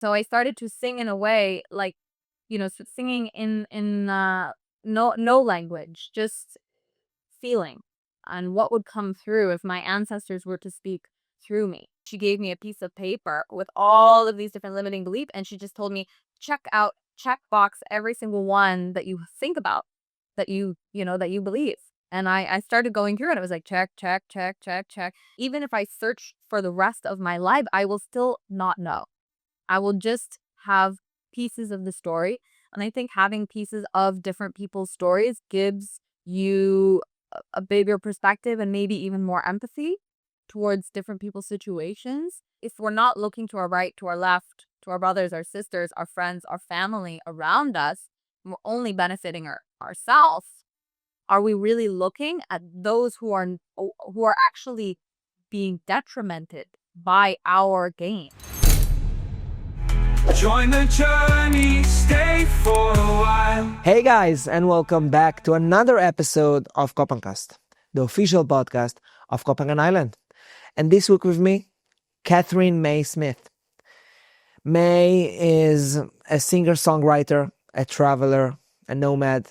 So I started to sing in a way like, singing in no language, just feeling and what would come through if my ancestors were to speak through me. She gave me a piece of paper with all of these different limiting beliefs, and she just told me, check box every single one that you think about, that you believe. And I started going through it. It was like, check, check, check, check, check. Even if I search for the rest of my life, I will still not know. I will just have pieces of the story. And I think having pieces of different people's stories gives you a bigger perspective and maybe even more empathy towards different people's situations. If we're not looking to our right, to our left, to our brothers, our sisters, our friends, our family around us, and we're only benefiting ourselves, are we really looking at those who are actually being detrimented by our gain? Join the journey, stay for a while. Hey guys, and welcome back to another episode of KohPhanCast, the official podcast of Phangan Island. And this week with me, Katherine May Smith. May is a singer-songwriter, a traveler, a nomad.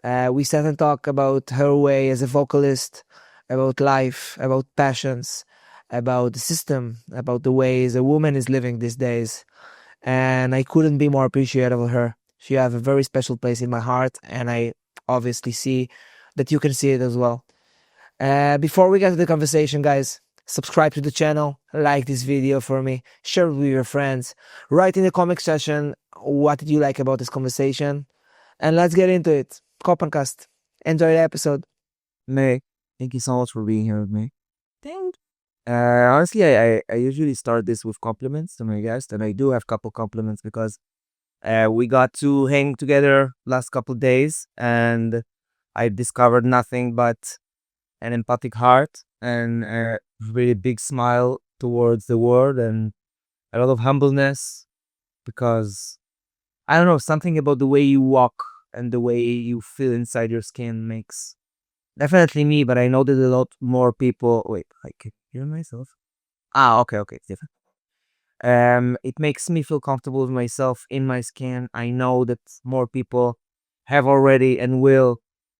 We sat and talked about her way as a vocalist, about life, about passions, about the system, about the ways a woman is living these days. And I couldn't be more appreciative of her. She has a very special place in my heart, and I obviously see that you can see it as well. Before we get to the conversation, guys, subscribe to the channel, like this video for me, share it with your friends, write in the comment section what did you like about this conversation, and let's get into it. KohPhanCast. Enjoy the episode. May, thank you so much for being here with me. Thanks. Honestly, I usually start this with compliments to my guests, and I do have a couple compliments because we got to hang together last couple days, and I discovered nothing but an empathic heart and a really big smile towards the world and a lot of humbleness because I don't know, something about the way you walk and the way you feel inside your skin makes definitely me, but I know that a lot more people. Wait, I can hear myself. Okay, it's different. It makes me feel comfortable with myself in my skin. I know that more people have already and will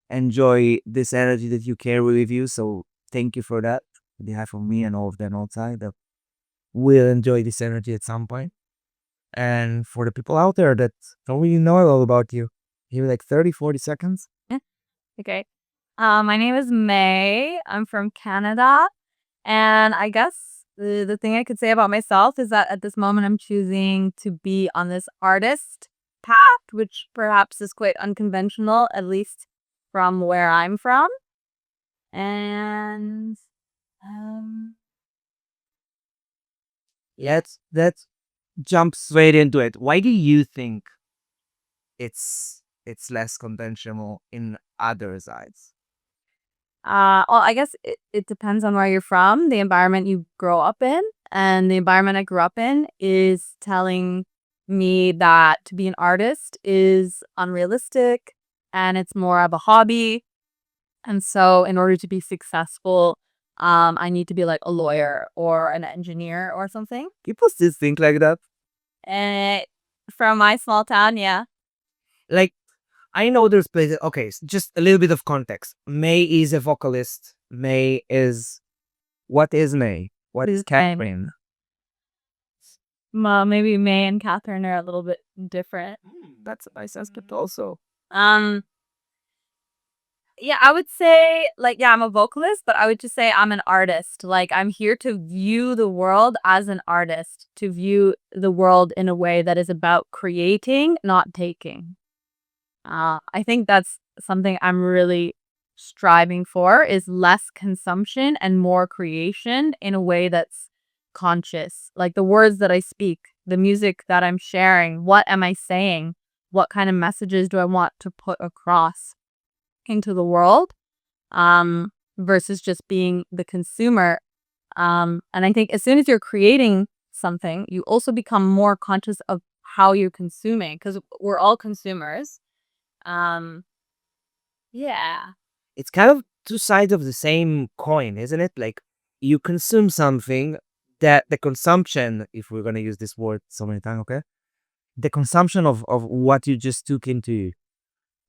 enjoy this energy that you carry with you. So thank you for that, on behalf of me and all of them outside that will enjoy this energy at some point. And for the people out there that don't really know all about you, give like 30, 40 seconds. Okay. My name is May. I'm from Canada. And I guess the thing I could say about myself is that at this moment I'm choosing to be on this artist path, which perhaps is quite unconventional, at least from where I'm from. And Let's jump straight into it. Why do you think it's less conventional in other sides? well, I guess it depends on where you're from, the environment you grow up in. And the environment I grew up in is telling me that to be an artist is unrealistic and it's more of a hobby. And so in order to be successful, I need to be like a lawyer or an engineer or something. People still think like that. And from my small town, yeah. Like, I know there's places. Okay, just a little bit of context. May is a vocalist. May is. What is May? What is Katherine? Maybe May and Catherine are a little bit different. That's a nice aspect also. Yeah, I would say, like, yeah, I'm a vocalist, but I would just say I'm an artist. Like, I'm here to view the world as an artist, to view the world in a way that is about creating, not taking. I think that's something I'm really striving for, is less consumption and more creation in a way that's conscious. Like the words that I speak, the music that I'm sharing, what am I saying? What kind of messages do I want to put across into the world, versus just being the consumer. And I think as soon as you're creating something, you also become more conscious of how you're consuming, because we're all consumers. Yeah. It's kind of two sides of the same coin, isn't it? Like, you consume something, that the consumption, if we're gonna use this word so many times, okay, the consumption of what you just took into you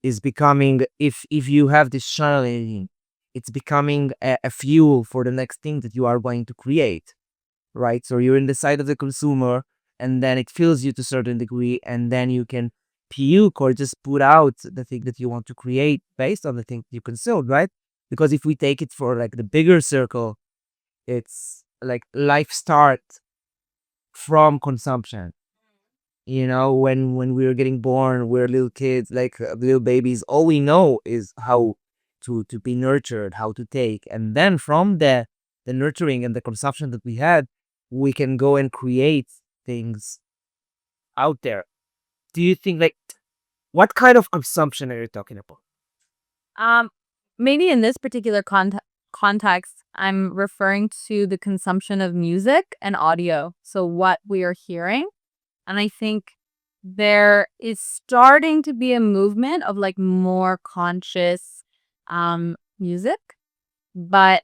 is becoming, if you have this channeling, it's becoming a fuel for the next thing that you are going to create, right? So you're in the side of the consumer, and then it fills you to a certain degree, and then you can puke or just put out the thing that you want to create based on the thing you consumed, right? Because if we take it for like the bigger circle, it's like life starts from consumption. When we were getting born, we're little kids, like little babies. All we know is how to be nurtured, how to take, and then from the nurturing and the consumption that we had, we can go and create things out there. Do you think, like, what kind of consumption are you talking about? Um, Maybe in this particular context, I'm referring to the consumption of music and audio. So what we are hearing. And I think there is starting to be a movement of like more conscious music. But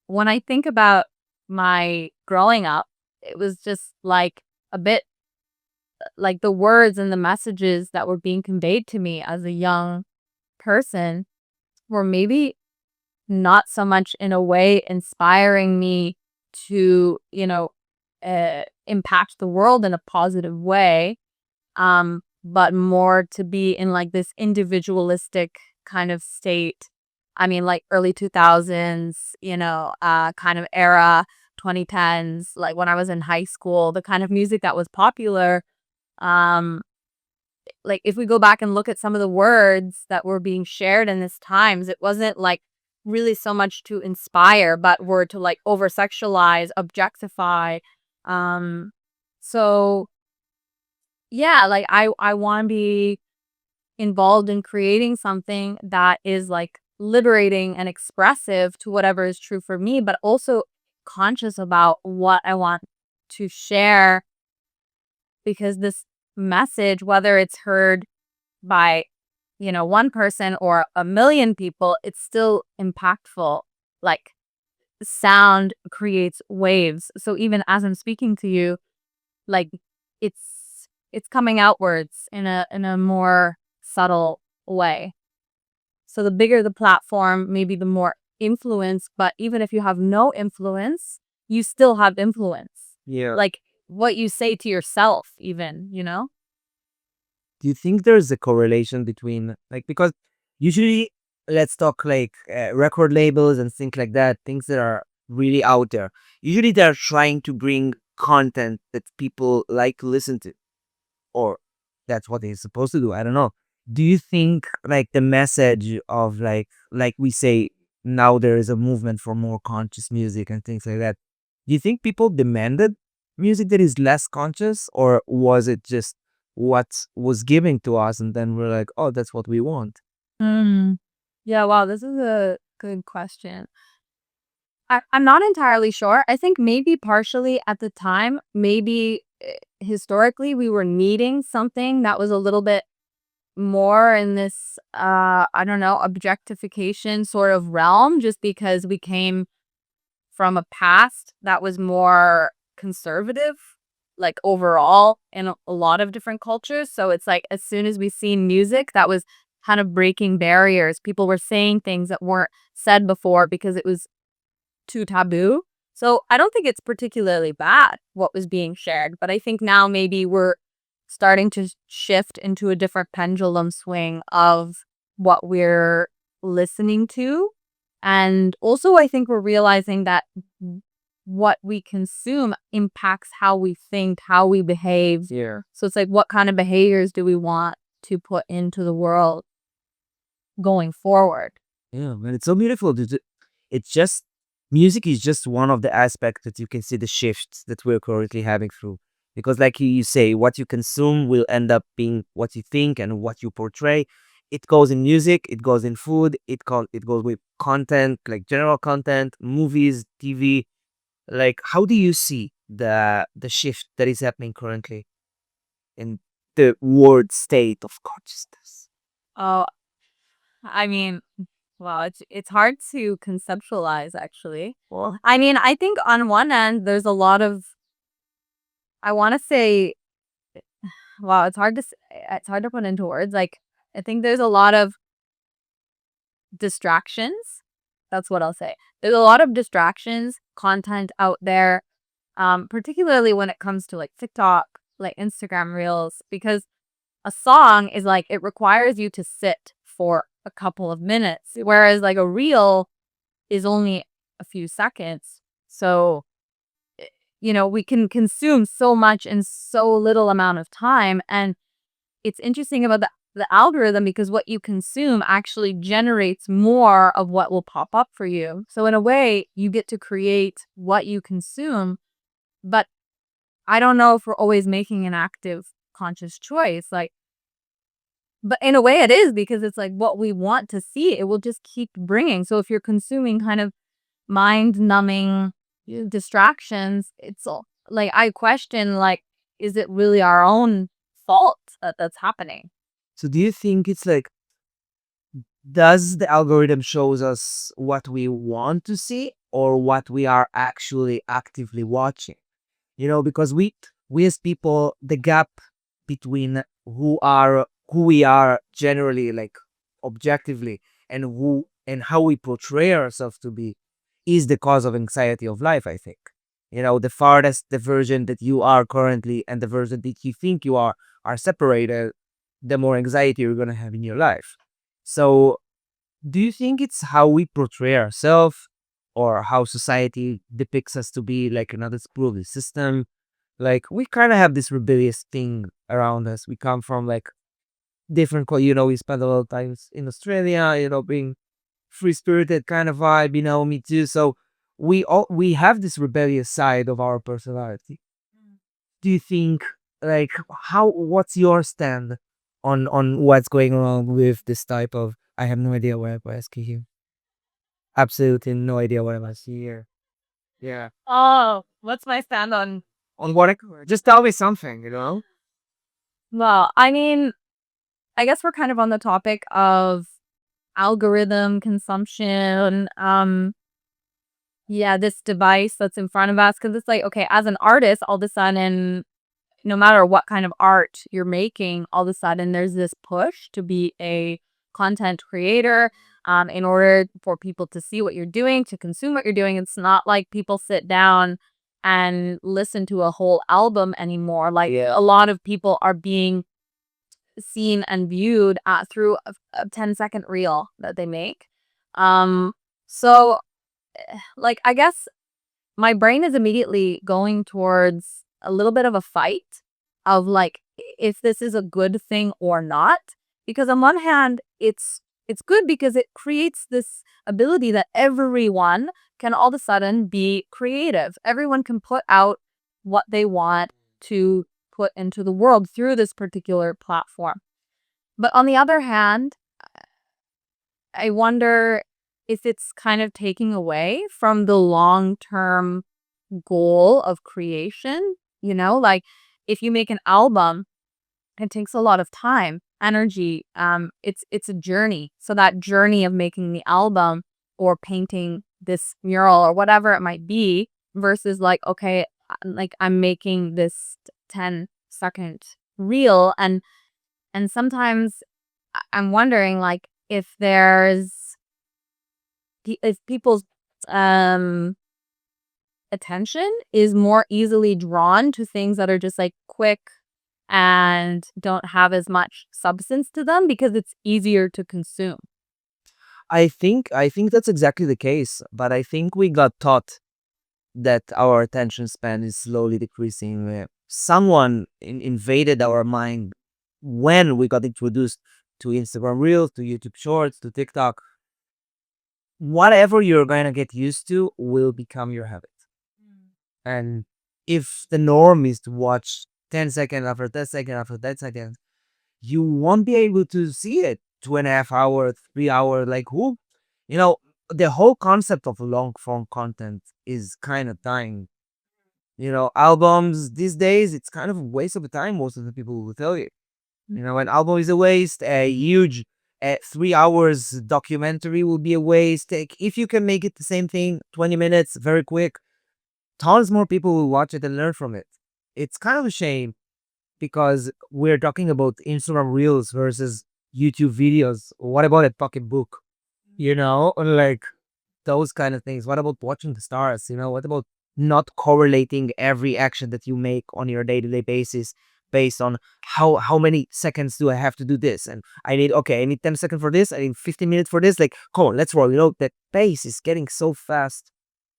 when I think about my growing up, it was just like a bit like the words and the messages that were being conveyed to me as a young person were maybe not so much in a way inspiring me to, impact the world in a positive way, but more to be in like this individualistic kind of state. I mean, like early 2000s, kind of era, 2010s, like when I was in high school, the kind of music that was popular. Um, like if we go back and look at some of the words that were being shared in this times, it wasn't like really so much to inspire, but were to like over sexualize, objectify. Um, so yeah, like I want to be involved in creating something that is like liberating and expressive to whatever is true for me, but also conscious about what I want to share, because this message, whether it's heard by, one person or a million people, it's still impactful. Like sound creates waves. So even as I'm speaking to you, like it's coming outwards in a more subtle way. So the bigger the platform, maybe the more influence, but even if you have no influence, you still have influence. Yeah. Like what you say to yourself even. Do you think there's a correlation between, like, because usually, let's talk like record labels and things like that, things that are really out there. Usually they're trying to bring content that people like to listen to, or that's what they're supposed to do. I don't know. Do you think like the message of like we say now there is a movement for more conscious music and things like that? Do you think people demanded music that is less conscious, or was it just what was given to us and then we're like, oh, that's what we want? Mm. Yeah, wow, this is a good question. I'm not entirely sure. I think maybe partially at the time, maybe historically, we were needing something that was a little bit more in this, I don't know, objectification sort of realm, just because we came from a past that was more conservative, like overall in a lot of different cultures. So it's like as soon as we seen music that was kind of breaking barriers, people were saying things that weren't said before because it was too taboo. So I don't think it's particularly bad what was being shared, but I think now maybe we're starting to shift into a different pendulum swing of what we're listening to. And also, I think we're realizing that what we consume impacts how we think, how we behave. Yeah. So it's like, what kind of behaviors do we want to put into the world going forward? Yeah, man, it's so beautiful. It's just music is just one of the aspects that you can see the shifts that we're currently having through. Because, like you say, what you consume will end up being what you think and what you portray. It goes in music, it goes in food, it goes with content, like general content, movies, TV. Like, how do you see the shift that is happening currently in the world state of consciousness? Oh, I mean, well, it's hard to conceptualize actually. Well, I mean, I think on one end there's a lot of I want to say, wow, it's hard to put into words. Like, I think there's a lot of distractions. That's what I'll say. There's a lot of distractions, content out there, particularly when it comes to like TikTok, like Instagram Reels, because a song is like it requires you to sit for a couple of minutes, whereas like a reel is only a few seconds. So, we can consume so much in so little amount of time. And it's interesting about the algorithm because what you consume actually generates more of what will pop up for you. So in a way, you get to create what you consume, but I don't know if we're always making an active conscious choice. Like, but in a way it is because it's like what we want to see, it will just keep bringing. So if you're consuming kind of mind numbing distractions, it's all like I question like, is it really our own fault that that's happening? So do you think it's like, does the algorithm shows us what we want to see or what we are actually actively watching? Because we as people, the gap between who we are generally, like objectively, and how we portray ourselves to be is the cause of anxiety of life, I think. The farthest the version that you are currently and the version that you think you are separated, the more anxiety you're gonna have in your life. So do you think it's how we portray ourselves or how society depicts us to be like another spool of the system? Like we kind of have this rebellious thing around us. We come from like different, we spend a lot of times in Australia, being free-spirited kind of vibe, me too. So we have this rebellious side of our personality. Do you think like what's your stand on what's going on with this type of I have no idea what I'm asking you. Absolutely no idea what I'm asking here. Yeah. Oh, what's my stand on? On what just tell me something. Well, I mean, I guess we're kind of on the topic of algorithm consumption. Yeah, this device that's in front of us, because it's like, okay, as an artist, all of a sudden, no matter what kind of art you're making, all of a sudden there's this push to be a content creator. In order for people to see what you're doing, to consume what you're doing. It's not like people sit down and listen to a whole album anymore. Like Yeah. a lot of people are being seen and viewed through a 10-second reel that they make. So like I guess my brain is immediately going towards a little bit of a fight of like if this is a good thing or not, because on one hand it's good because it creates this ability that everyone can all of a sudden be creative. Everyone can put out what they want to put into the world through this particular platform. But on the other hand, I wonder if it's kind of taking away from the long-term goal of creation, like if you make an album, it takes a lot of time, energy. It's a journey. So that journey of making the album or painting this mural or whatever it might be versus like, okay, like I'm making this 10-second reel and sometimes I'm wondering like if people's um attention is more easily drawn to things that are just like quick and don't have as much substance to them because it's easier to consume. I think that's exactly the case, but I think we got taught that our attention span is slowly decreasing. Someone invaded our mind when we got introduced to Instagram Reels, to YouTube Shorts, to TikTok. Whatever you're going to get used to will become your habit. And if the norm is to watch 10 seconds after 10 seconds after 10 seconds, you won't be able to see it 2.5 hours, 3 hours. Like who, you know, the whole concept of long form content is kind of dying. Albums these days, it's kind of a waste of time. Most of the people will tell you. An album is a waste. A huge 3 hours documentary will be a waste. If you can make it the same thing, 20 minutes, very quick, tons more people will watch it and learn from it. it's kind of a shame because we're talking about Instagram Reels versus YouTube videos. What about a pocketbook? Like those kind of things. What about watching the stars? What about not correlating every action that you make on your day-to-day basis based on how many seconds do I have to do this? And I need 10 seconds for this, I need 15 minutes for this. Like, come on, let's roll. That pace is getting so fast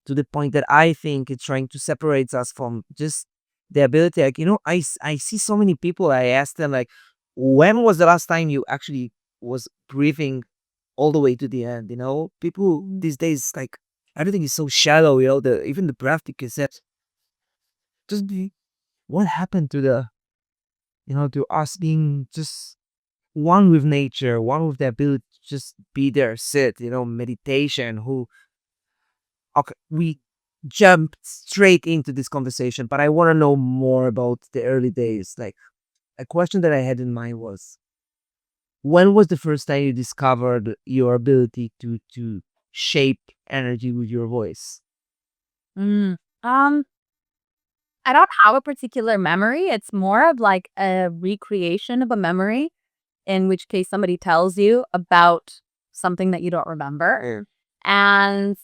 to the point that I think it's trying to separate us from just the ability. Like, I see so many people. I ask them, like, when was the last time you actually was breathing all the way to the end? People these days, like, everything is so shallow. Even the breath concept. Just what happened to to us being just one with nature, one with the ability to just be there, sit, meditation. Okay, we jumped straight into this conversation, but I want to know more about the early days. Like, a question that I had in mind was, when was the first time you discovered your ability to shape energy with your voice? Mm. I don't have a particular memory. It's more of like a recreation of a memory, in which case somebody tells you about something that you don't remember. And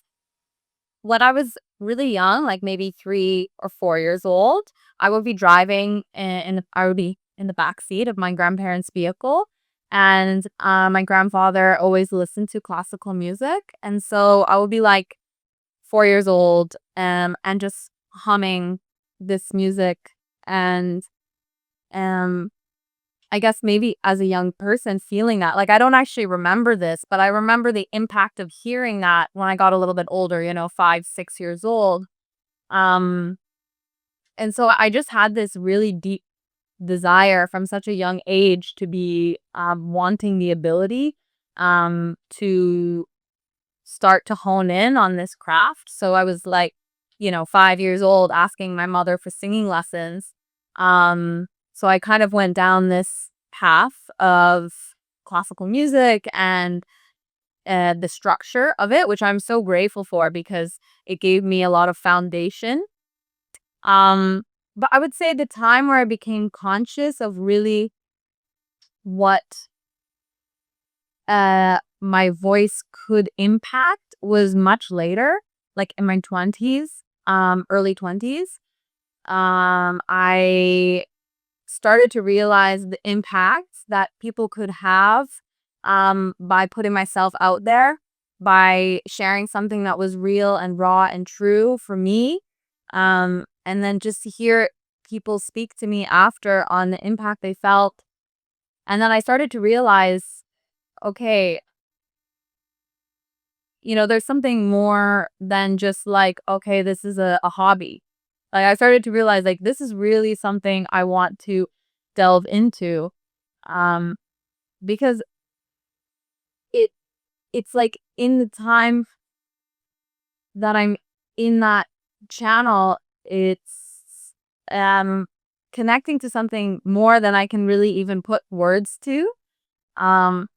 when I was really young, like maybe 3 or 4 years old, I would be driving I would be in the back seat of my grandparents' vehicle. And my grandfather always listened to classical music. And so I would be like 4 years old, and just humming this music. And um, I guess maybe as a young person feeling that, like, I don't actually remember this, but I remember the impact of hearing that when I got a little bit older, 5, 6 years old. Um, and so I just had this really deep desire from such a young age to be wanting the ability to start to hone in on this craft. So I was like, 5 years old, asking my mother for singing lessons. So I kind of went down this path of classical music and the structure of it, which I'm so grateful for because it gave me a lot of foundation. Um, but I would say the time where I became conscious of really what my voice could impact was much later, like in my 20s, early 20s. I started to realize the impacts that people could have by putting myself out there, by sharing something that was real and raw and true for me. And then just to hear people speak to me after on the impact they felt. And then I started to realize, okay, there's something more than just like, okay, this is a hobby. Like, I started to realize, like, this is really something I want to delve into. Um, because it it's like in the time that I'm in that channel, it's connecting to something more than I can really even put words to. Um,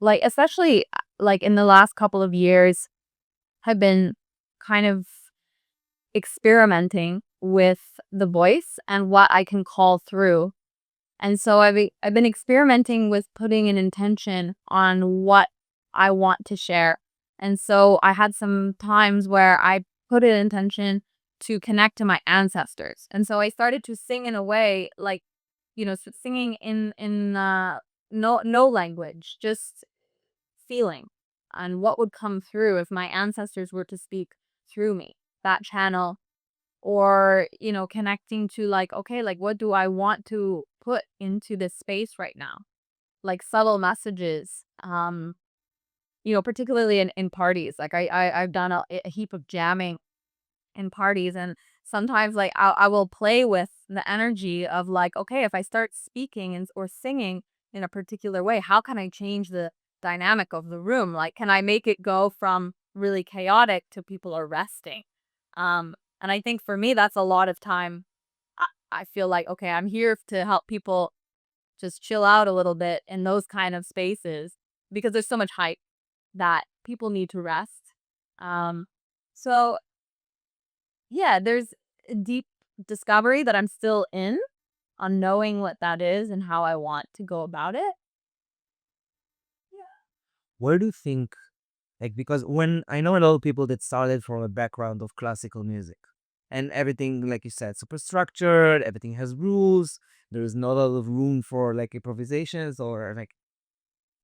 like, especially like in the last couple of years, I've been kind of experimenting with the voice and what I can call through. And so I've been experimenting with putting an intention on what I want to share. And so I had some times where I put an intention to connect to my ancestors. And so I started to sing in a way like, singing in no language, just feeling and what would come through if my ancestors were to speak through me, that channel. Or connecting to, like, okay, like, what do I want to put into this space right now, like subtle messages, particularly in parties. Like, I've done a heap of jamming in parties, and sometimes, like, I will play with the energy of, like, okay, if I start speaking or singing in a particular way, how can I change the dynamic of the room? Like, can I make it go from really chaotic to people are resting? And I think for me, that's a lot of time. I feel like, okay, I'm here to help people just chill out a little bit in those kind of spaces because there's so much hype that people need to rest. So yeah, there's a deep discovery that I'm still in on knowing what that is and how I want to go about it. Where do you think, like, because when I know a lot of people that started from a background of classical music and everything, like you said, super structured, everything has rules, there's not a lot of room for like improvisations or like,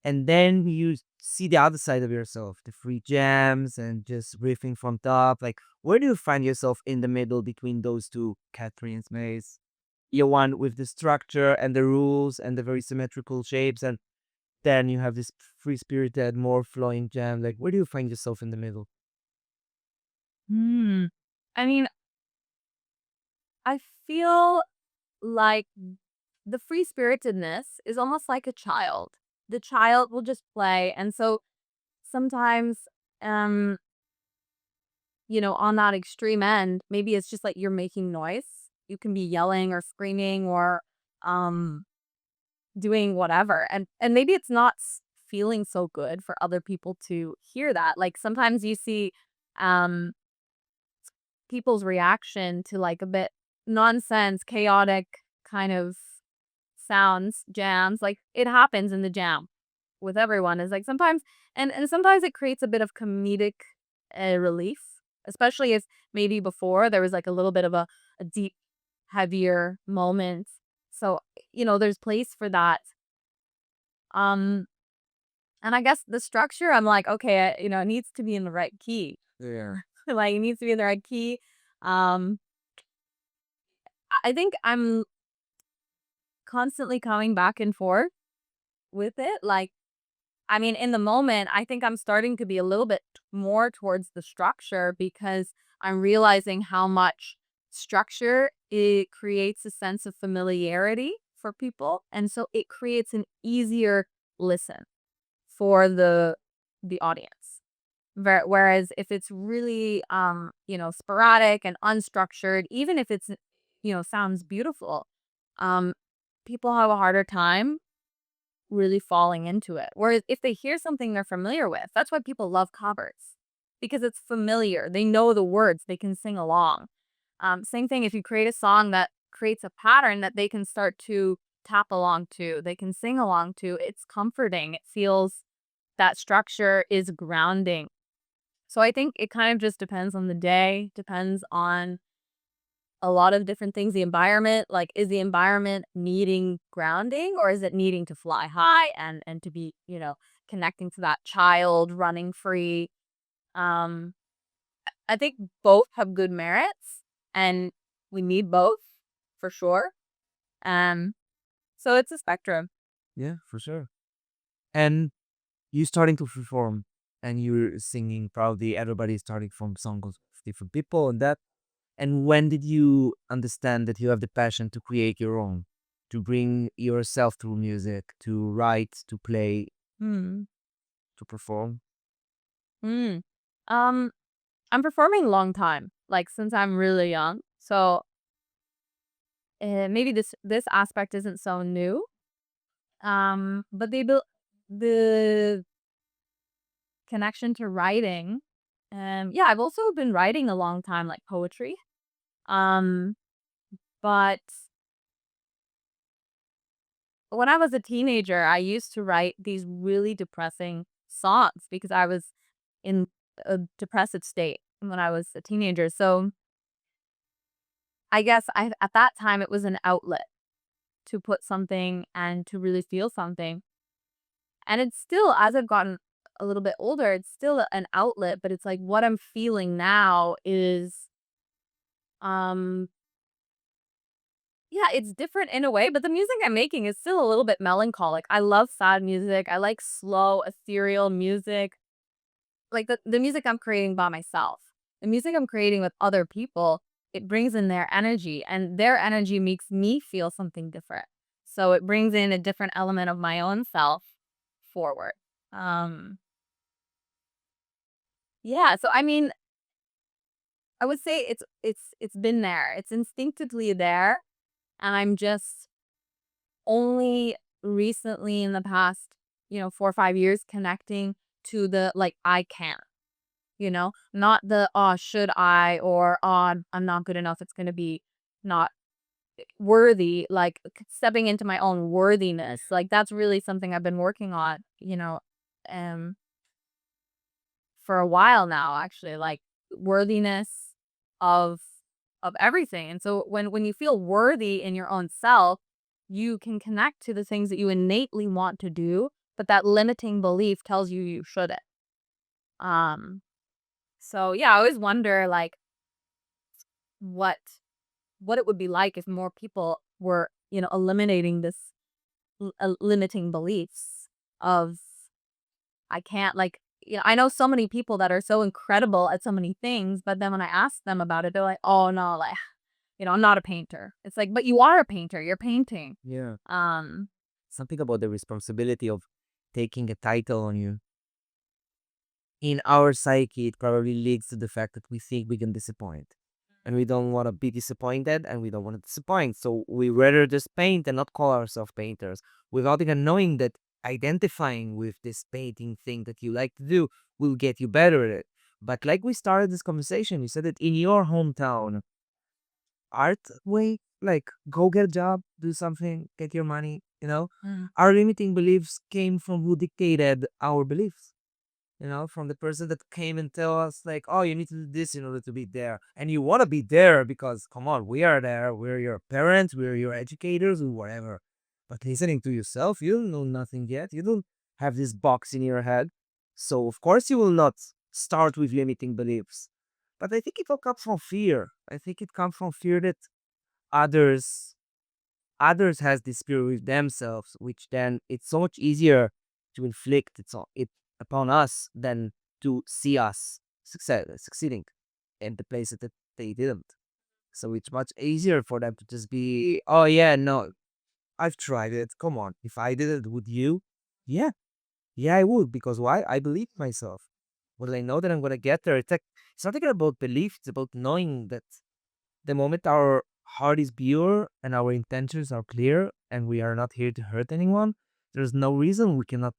and then you see the other side of yourself, the free jams and just riffing from top. Like, where do you find yourself in the middle between those two, Catherine Mays? You one with the structure and the rules and the very symmetrical shapes, and then you have this free spirited, more flowing jam. Like, where do you find yourself in the middle? Hmm. I mean, I feel like the free-spiritedness is almost like a child. The child will just play, and so sometimes, um, on that extreme end, maybe it's just like you're making noise. You can be yelling or screaming or um doing whatever, and maybe it's not feeling so good for other people to hear that. Like sometimes you see um people's reaction to like a bit nonsense, chaotic kind of sounds, jams. Like it happens in the jam with everyone. Is like sometimes, and sometimes it creates a bit of comedic relief, especially if maybe before there was like a little bit of a deep, heavier moment. So there's place for that. Um, and I guess the structure, I'm like, okay, it needs to be in the right key. Yeah. Like it needs to be in the right key. Um, I think I'm constantly coming back and forth with it. Like, I mean, in the moment, I think I'm starting to be a little bit more towards the structure because I'm realizing how much structure it creates a sense of familiarity for people, and so it creates an easier listen for the audience. Whereas if it's really sporadic and unstructured, even if it's sounds beautiful, um people have a harder time really falling into it. Whereas if they hear something they're familiar with, that's why people love covers, because it's familiar. They know the words, they can sing along. Same thing if you create a song that creates a pattern that they can start to tap along to, they can sing along to. It's comforting. It feels that structure is grounding. So I think it kind of just depends on the day, depends on a lot of different things. The environment, like, is the environment needing grounding or is it needing to fly high and to be, connecting to that child running free? Um, I think both have good merits and we need both for sure. Um, so it's a spectrum. Yeah, for sure. And you starting to perform and you're singing proudly. Everybody's starting from songs of different people and that. And when did you understand that you have the passion to create your own, to bring yourself through music, to write, to play, Hmm. to perform? Hmm. Um, I'm performing a long time, like since I'm really young. So maybe this aspect isn't so new. But the connection to writing. Yeah, I've also been writing a long time, like poetry. Um, but when I was a teenager, I used to write these really depressing songs because I was in a depressive state when I was a teenager. So I guess at that time it was an outlet to put something and to really feel something. And it's still, as I've gotten a little bit older, it's still an outlet, but it's like what I'm feeling now is, um, yeah, it's different in a way, but the music I'm making is still a little bit melancholic. I love sad music. I like slow, ethereal music. Like the music I'm creating by myself. The music I'm creating with other people, it brings in their energy, and their energy makes me feel something different. So it brings in a different element of my own self forward. Um, yeah, so I mean, I would say it's been there. It's instinctively there, and I'm just only recently in the past, 4 or 5 years connecting to the like I can, not the oh should I or oh I'm not good enough. It's gonna be not worthy, like stepping into my own worthiness. Like that's really something I've been working on, um for a while now, actually, like worthiness of everything. And so when you feel worthy in your own self, you can connect to the things that you innately want to do, but that limiting belief tells you you shouldn't. Um so yeah, I always wonder like what it would be like if more people were, eliminating this limiting beliefs of I can't, like, I know so many people that are so incredible at so many things, but then when I ask them about it, they're like, "Oh no, like, I'm not a painter." It's like, "But you are a painter. You're painting." Yeah. Um, Something about the responsibility of taking a title on you. In our psyche, it probably leads to the fact that we think we can disappoint. And we don't want to be disappointed and we don't want to disappoint. So we rather just paint and not call ourselves painters without even knowing that identifying with this painting thing that you like to do will get you better at it. But like we started this conversation, you said that in your hometown, art way, like go get a job, do something, get your money, Mm. our limiting beliefs came from who dictated our beliefs, from the person that came and tell us like, oh, you need to do this in order to be there. And you want to be there because, come on, we are there. We're your parents. We're your educators or whatever. But listening to yourself, you don't know nothing yet. You don't have this box in your head. So, of course, you will not start with limiting beliefs. But I think it all comes from fear. I think it comes from fear that others has this fear with themselves, which then it's so much easier to inflict it upon us than to see us succeeding in the places that they didn't. So it's much easier for them to just be, oh yeah, no, I've tried it. Come on, if I did it, would you? Yeah, yeah, I would, because why? I believe myself. Well, I know that I'm gonna get there. It's not even about belief. It's about knowing that the moment our heart is pure and our intentions are clear and we are not here to hurt anyone, there's no reason we cannot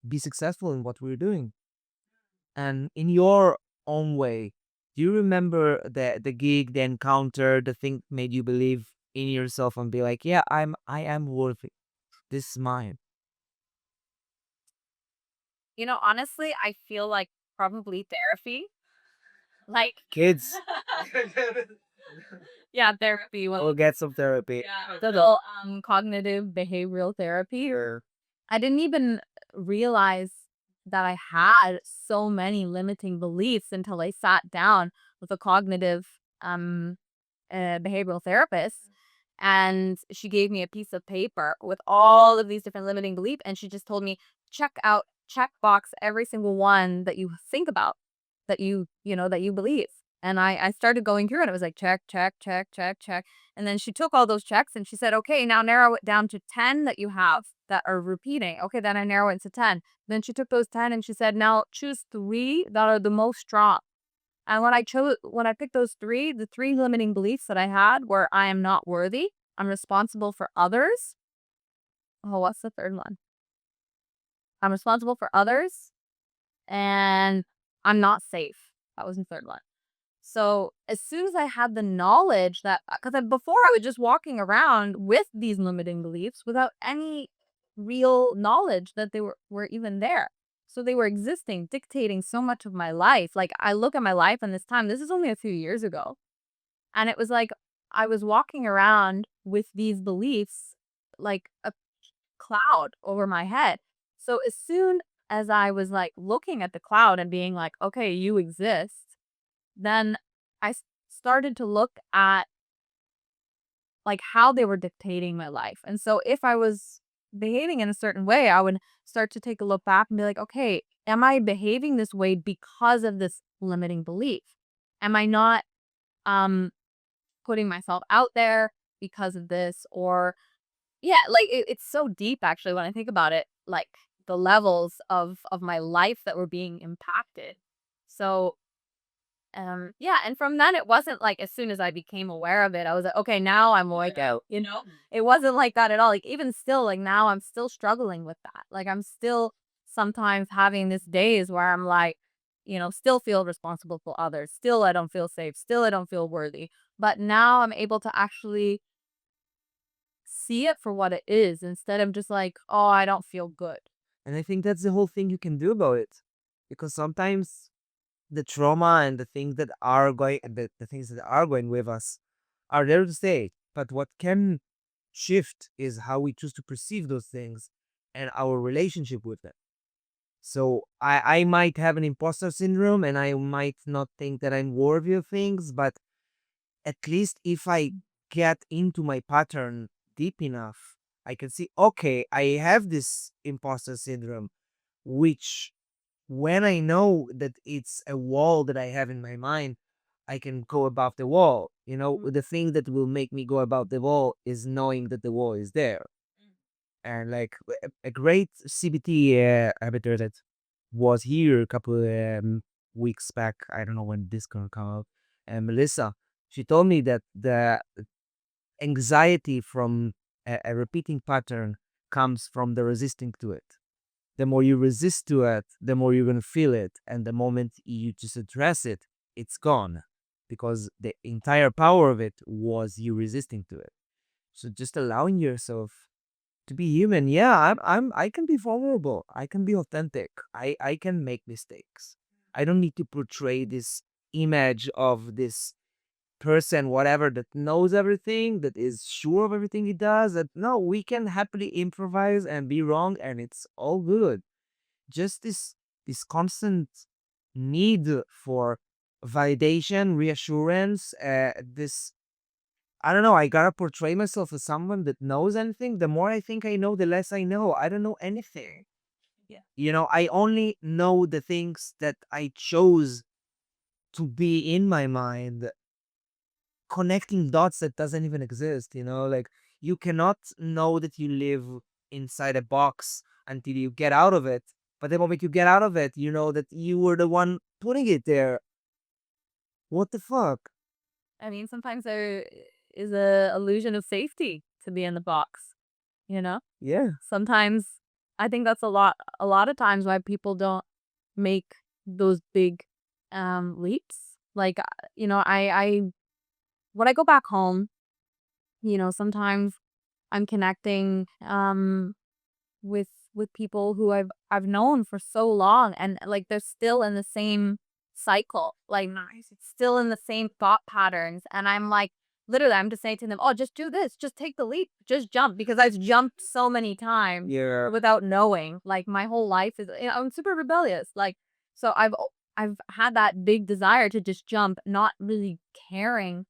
be successful in what we're doing. And in your own way, do you remember the gig, the encounter, the thing that made you believe in yourself and be like, yeah, I am worthy. This is mine. Honestly, I feel like probably therapy. Like, Kids, yeah, therapy. go get some therapy. The little cognitive behavioral therapy. Or I didn't even realize that I had so many limiting beliefs until I sat down with a cognitive behavioral therapist, and she gave me a piece of paper with all of these different limiting beliefs, and she just told me check box every single one that you think about, that you believe. And I started going through, and it was like check, check, check, check, check. And then she took all those checks and she said, okay, now narrow it down to 10 that you have that are repeating. Okay, then I narrow it to 10. Then she took those 10 and she said, now choose 3 that are the most strong. And when I picked those 3, the 3 limiting beliefs that I had were I am not worthy, I'm responsible for others. Oh, what's the third one? I'm responsible for others, and I'm not safe. That was the third one. So as soon as I had the knowledge that, because before I was just walking around with these limiting beliefs without any real knowledge that they were even there. So they were existing, dictating so much of my life. Like I look at my life and this is only a few years ago. And it was like I was walking around with these beliefs like a cloud over my head. So as soon as I was like looking at the cloud and being like, okay, you exist, then I started to look at like how they were dictating my life. And so if I was behaving in a certain way, I would start to take a look back and be like, okay, am I behaving this way because of this limiting belief? Am I not um putting myself out there because of this? Or yeah, like it's so deep actually when I think about it, like the levels of my life that were being impacted. So yeah, and from then it wasn't like as soon as I became aware of it, I was like, okay, now I'm like out. It wasn't like that at all. Like even still, like now I'm still struggling with that. Like I'm still sometimes having these days where I'm like, still feel responsible for others. Still I don't feel safe. Still I don't feel worthy. But now I'm able to actually see it for what it is instead of just like, oh, I don't feel good. And I think that's the whole thing you can do about it. Because sometimes the trauma and the things that are going the things that are going with us are there to stay. But what can shift is how we choose to perceive those things and our relationship with them. So I might have an imposter syndrome and I might not think that I'm worthy of things, but at least if I get into my pattern deep enough, I can see, okay, I have this imposter syndrome, which when I know that it's a wall that I have in my mind, I can go above the wall. You know, the thing that will make me go above the wall is knowing that the wall is there. And like a great CBT arbiter that was here a couple weeks back, I don't know when this gonna come out, and Melissa, she told me that the anxiety from a repeating pattern comes from the resisting to it. The more you resist to it, the more you're going to feel it. And the moment you just address it, it's gone because the entire power of it was you resisting to it. So just allowing yourself to be human. Yeah, I can be vulnerable. I can be authentic. I can make mistakes. I don't need to portray this image of this person, whatever, that knows everything, that is sure of everything he does. That no, we can happily improvise and be wrong, and it's all good. Just this constant need for validation, reassurance, this I don't know, I gotta portray myself as someone that knows anything. The more I think I know, the less I know. I don't know anything. Yeah. You know, I only know the things that I chose to be in my mind, connecting dots that doesn't even exist, you know? Like you cannot know that you live inside a box until you get out of it. But the moment you get out of it, you know that you were the one putting it there. What the fuck? I mean, sometimes there is a illusion of safety to be in the box, you know? Yeah. Sometimes I think that's a lot of times why people don't make those big leaps. Like you know, I when I go back home, you know, sometimes I'm connecting with people who I've known for so long, and like they're still in the same cycle, like nice, it's still in the same thought patterns, and I'm like, literally, I'm just saying to them, oh, just do this, just take the leap, just jump, because I've jumped so many times Yeah. without knowing. Like my whole life is, you know, I'm super rebellious, like so I've had that big desire to just jump, not really caring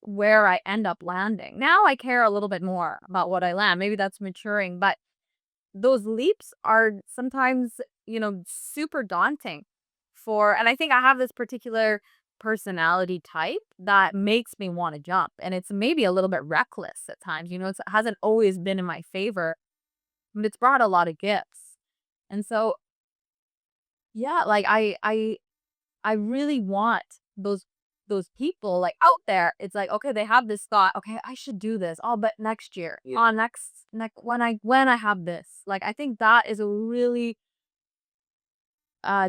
where I end up landing. Now I care a little bit more about what I land. Maybe that's maturing, but those leaps are sometimes, you know, super daunting and I think I have this particular personality type that makes me want to jump. And it's maybe a little bit reckless at times, you know, it hasn't always been in my favor, but it's brought a lot of gifts. And so, yeah, like I really want those people like out there. It's like, okay, they have this thought, okay, I should do this. Oh, but next year, Yeah. next when I have this. Like I think that is a really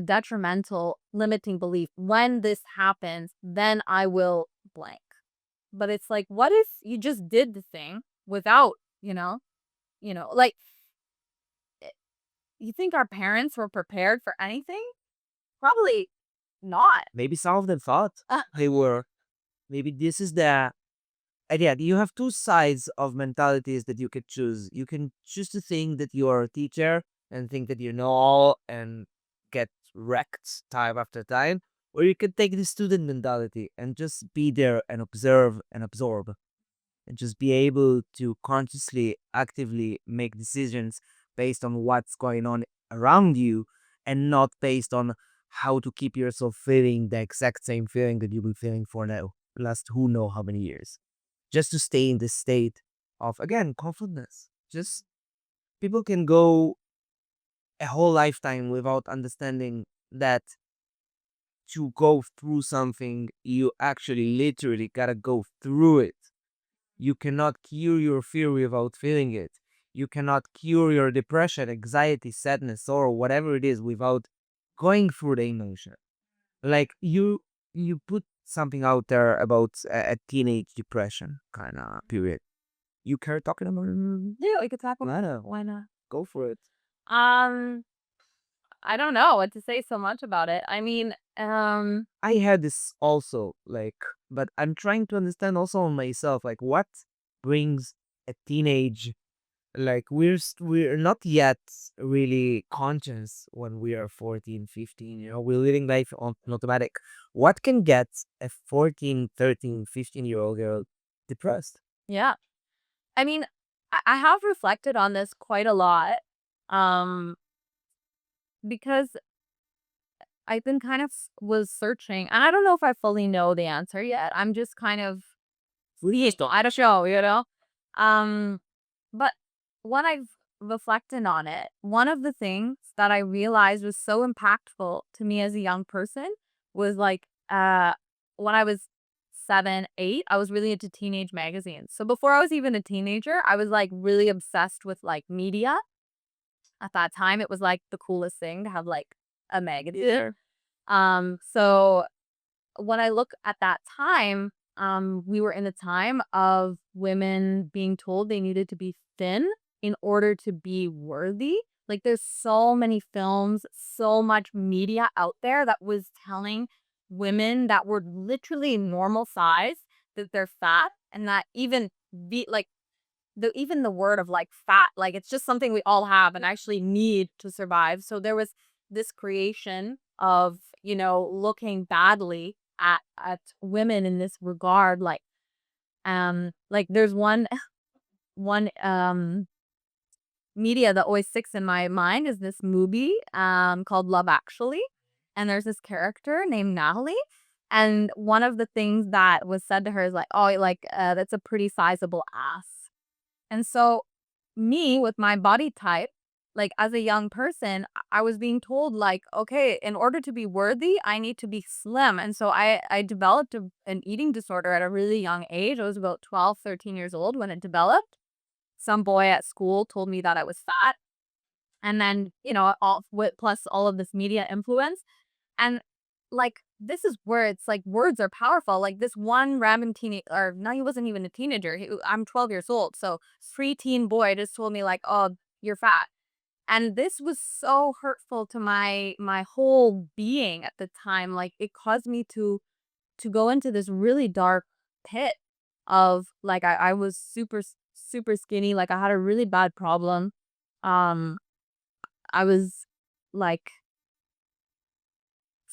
detrimental limiting belief. When this happens, then I will blank. But it's like, what if you just did the thing without, like eh, you think our parents were prepared for anything? Probably not. Maybe some of them thought Uh, they were. Maybe this is the idea. You have two sides of mentalities that you could choose. You can choose to think that you are a teacher and think that you know all and get wrecked time after time. Or you can take the student mentality and just be there and observe and absorb. And just be able to consciously, actively make decisions based on what's going on around you and not based on how to keep yourself feeling the exact same feeling that you've been feeling for now, last who know how many years. Just to stay in this state of, again, confidence. Just people can go a whole lifetime without understanding that to go through something, you actually literally gotta go through it. You cannot cure your fear without feeling it. You cannot cure your depression, anxiety, sadness, sorrow, whatever it is, without going through the emotion. Like you put something out there about a teenage depression kind of period. You care talking about it? Yeah, we could talk about Why not? why not? Go for it. Um, I don't know what to say so much about it. I mean, I had this also, like, but I'm trying to understand also on myself, like, what brings a teenage, like, we're not yet really conscious when we are 14, 15, we're living life on automatic. What can get a 14, 13, 15-year-old girl depressed? yeah. I mean, I have reflected on this quite a lot. Um, because I've been kind of was searching, and I don't know if I fully know the answer yet. I'm just kind of I don't know, you know. Um, but when I've reflected on it, one of the things that I realized was so impactful to me as a young person was like, when I was 7, 8, I was really into teenage magazines. So before I was even a teenager, I was like really obsessed with like media. At that time, it was like the coolest thing to have like a magazine. Yeah. So when I look at that time, we were in a time of women being told they needed to be thin in order to be worthy. Like there's so many films, so much media out there that was telling women that were literally normal size that they're fat, and that even be like even the word of like fat, like it's just something we all have and actually need to survive. So there was this creation of, looking badly at women in this regard. Like there's one media that always sticks in my mind is this movie called Love Actually. And there's this character named Natalie. And one of the things that was said to her is like, oh, like that's a pretty sizable ass. And so me with my body type, like as a young person, I was being told like, okay, in order to be worthy, I need to be slim. And so I developed an eating disorder at a really young age. I was about 12, 13 years old when it developed. Some boy at school told me that I was fat. And then, plus all of this media influence. And like, this is where it's like words are powerful. Like this one random teenage, or no, he wasn't even a teenager. I'm 12 years old. So preteen boy just told me like, oh, you're fat. And this was so hurtful to my whole being at the time. Like it caused me to go into this really dark pit of like, I was super skinny. Like I had a really bad problem. Um, I was like,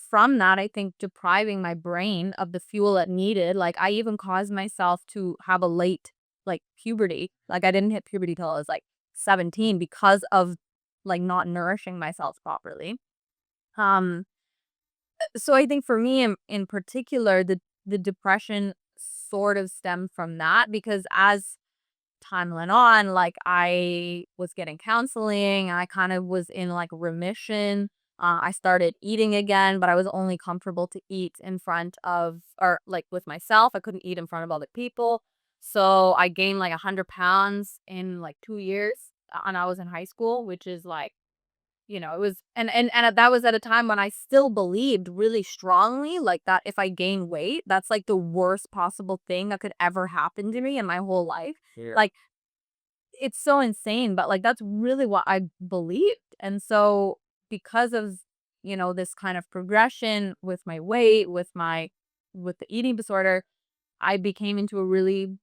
from that, I think depriving my brain of the fuel it needed. Like I even caused myself to have a late like puberty. Like I didn't hit puberty till I was like 17 because of like not nourishing myself properly. Um so I think for me in particular, the depression sort of stemmed from that, because as time went on, like I was getting counseling, I kind of was in like remission. I started eating again, but I was only comfortable to eat in front of, or like with myself. I couldn't eat in front of other people. So I gained like 100 pounds in like 2 years, and I was in high school, which is like, it was, and that was at a time when I still believed really strongly like that if I gain weight, that's like the worst possible thing that could ever happen to me in my whole life. Yeah. Like it's so insane, but like that's really what I believed. And so because of, this kind of progression with my weight, with the eating disorder, I became into a really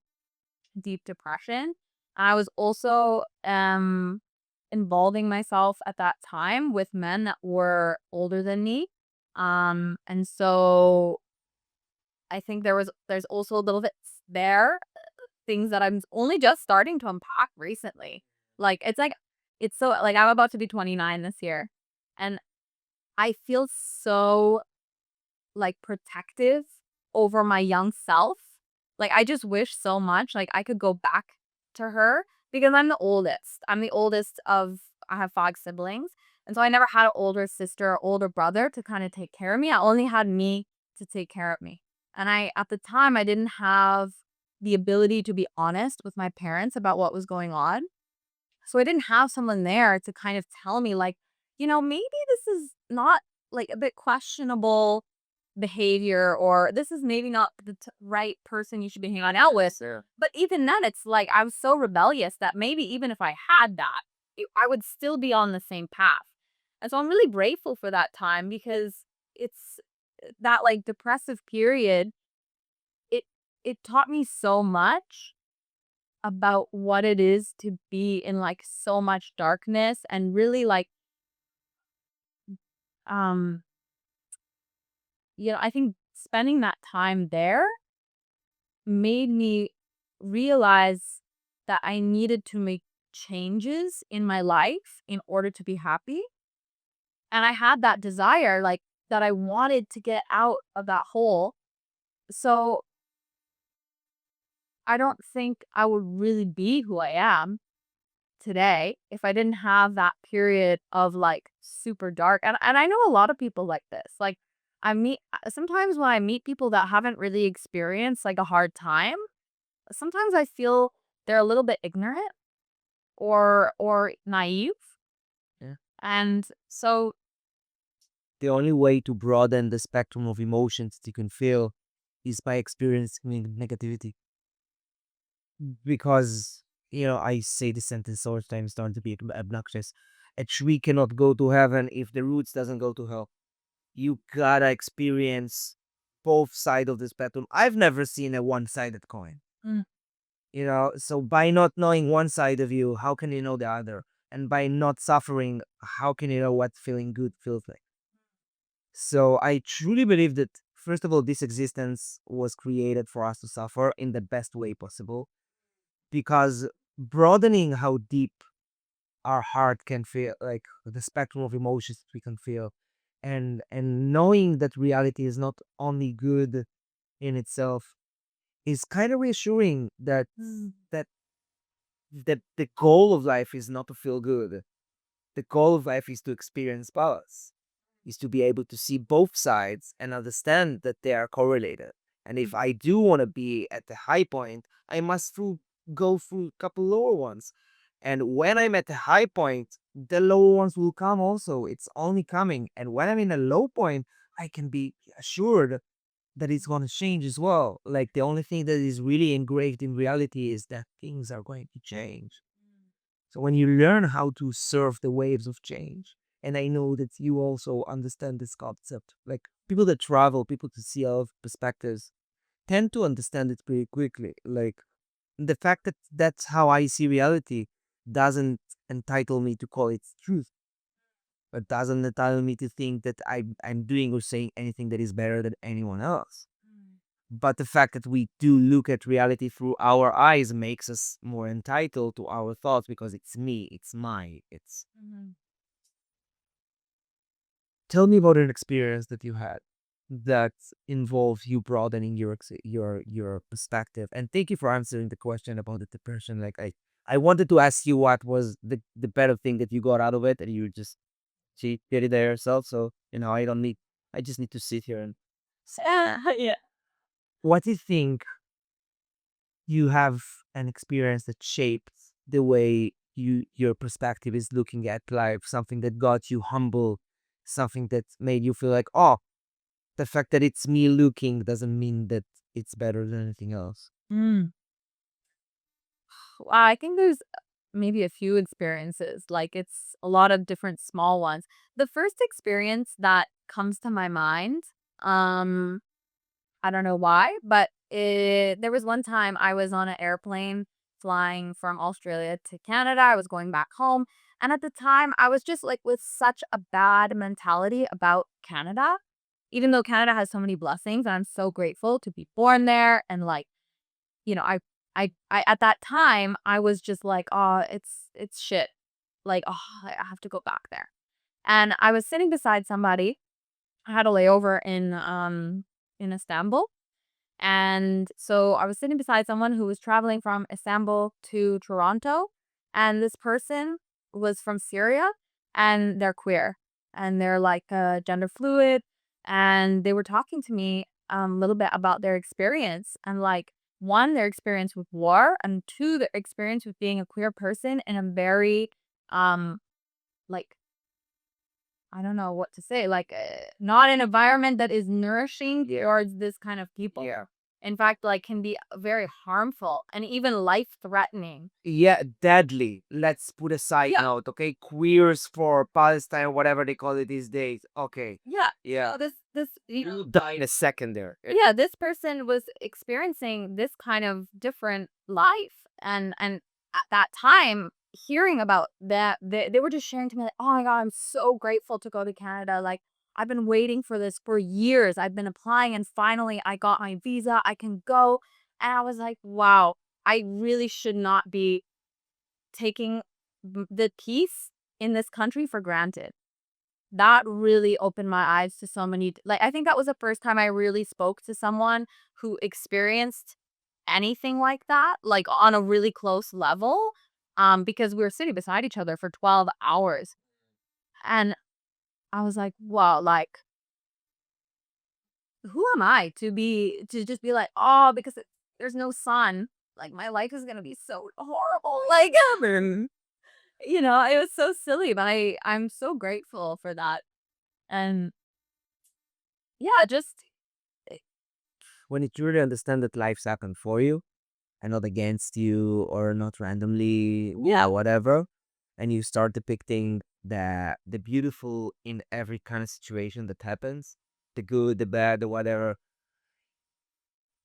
deep depression. I was also involving myself at that time with men that were older than me. And so I think there's also a little bit there, things that I'm only just starting to unpack recently. Like it's so like I'm about to be 29 this year, and I feel so like protective over my young self. Like I just wish so much like I could go back to her, because I'm the oldest. I'm the oldest of, I have 5 siblings. And so I never had an older sister or older brother to kind of take care of me. I only had me to take care of me. And at the time I didn't have the ability to be honest with my parents about what was going on. So I didn't have someone there to kind of tell me like, maybe this is not like a bit questionable. behavior, or this is maybe not the right person you should be hanging out with. Sure. But even then, it's like I was so rebellious that maybe even if I had that, I would still be on the same path. And so I'm really grateful for that time, because it's that like depressive period. It it taught me so much about what it is to be in like so much darkness, and really like um I think spending that time there made me realize that I needed to make changes in my life in order to be happy. And I had that desire, like, that I wanted to get out of that hole. So I don't think I would really be who I am today if I didn't have that period of like super dark. And I know a lot of people like this. Like, I meet sometimes when I meet people that haven't really experienced like a hard time, sometimes I feel they're a little bit ignorant or naive. Yeah. And so The only way to broaden the spectrum of emotions that you can feel is by experiencing negativity. Because, I say this sentence so much times, starting to be obnoxious. A tree cannot go to heaven if the roots doesn't go to hell. You gotta experience both sides of the spectrum. I've never seen a one-sided coin. Mm. So by not knowing one side of you, how can you know the other? And by not suffering, how can you know what feeling good feels like? So I truly believe that, first of all, this existence was created for us to suffer in the best way possible, because broadening how deep our heart can feel, like the spectrum of emotions that we can feel, and knowing that reality is not only good in itself, is kind of reassuring that Mm. the goal of life is not to feel good. The goal of life is to experience balance, is to be able to see both sides and understand that they are correlated. And if I do want to be at the high point, I must go through a couple lower ones. And when I'm at the high point, the lower ones will come also. It's only coming. And when I'm in a low point, I can be assured that it's going to change as well. Like, the only thing that is really engraved in reality is that things are going to change. So when you learn how to surf the waves of change, and I know that you also understand this concept, like people that travel, people to see other perspectives, tend to understand it pretty quickly. Like, the fact that that's how I see reality doesn't entitle me to call it truth, but doesn't entitle me to think that I'm doing or saying anything that is better than anyone else. But the fact that we do look at reality through our eyes makes us more entitled to our thoughts, because it's me, it's mine, it's. Mhm. Tell me about an experience that you had that involves you broadening your perspective. And thank you for answering the question about the depression. Like, I wanted to ask you what was the better thing that you got out of it, and you just did it there yourself. So, I just need to sit here and. Yeah. What do you think you have an experience that shaped the way your perspective is looking at life, something that got you humble, something that made you feel like, oh, the fact that it's me looking doesn't mean that it's better than anything else. Mm. Wow, I think there's maybe a few experiences. Like, it's a lot of different small ones. The first experience that comes to my mind, um, I don't know why, but there was one time I was on an airplane flying from Australia to Canada. I was going back home. And at the time, I was just like with such a bad mentality about Canada, even though Canada has so many blessings. And I'm so grateful to be born there. And like, you know, I at that time, I was just like, oh, it's shit. Like, oh, I have to go back there. And I was sitting beside somebody. I had a layover in Istanbul, and so I was sitting beside someone who was traveling from Istanbul to Toronto, and this person was from Syria, and they're queer, and they're like gender fluid, and they were talking to me a little bit about their experience, and like one, their experience with war, and two, their experience with being a queer person in a very um like I don't know what to say, like, not an environment that is nourishing towards this kind of people. Yeah. In fact, like, can be very harmful and even life-threatening. Yeah, deadly. Let's put a side Yeah. note, okay? Queers for Palestine, whatever they call it these days. Okay. Yeah. Yeah. So this You die in a second there. yeah, this person was experiencing this kind of different life, and at that time, hearing about that, they were just sharing to me like, oh my god, I'm so grateful to go to Canada. Like, I've been waiting for this for years. I've been applying, and finally I got my visa. I can go. And I was like, wow, I really should not be taking the peace in this country for granted. That really opened my eyes to so many, like, I think that was the first time I really spoke to someone who experienced anything like that, like, on a really close level, because we were sitting beside each other for 12 hours, and I was like, "Wow," like, who am I to just be like, "Oh, because there's no sun, like, my life is gonna be so horrible," like, it was so silly, but I'm so grateful for that, and yeah, just When you truly understand that life's happened for you and not against you or not randomly, yeah. whatever, and you start depicting the beautiful in every kind of situation that happens, the good, the bad, the whatever.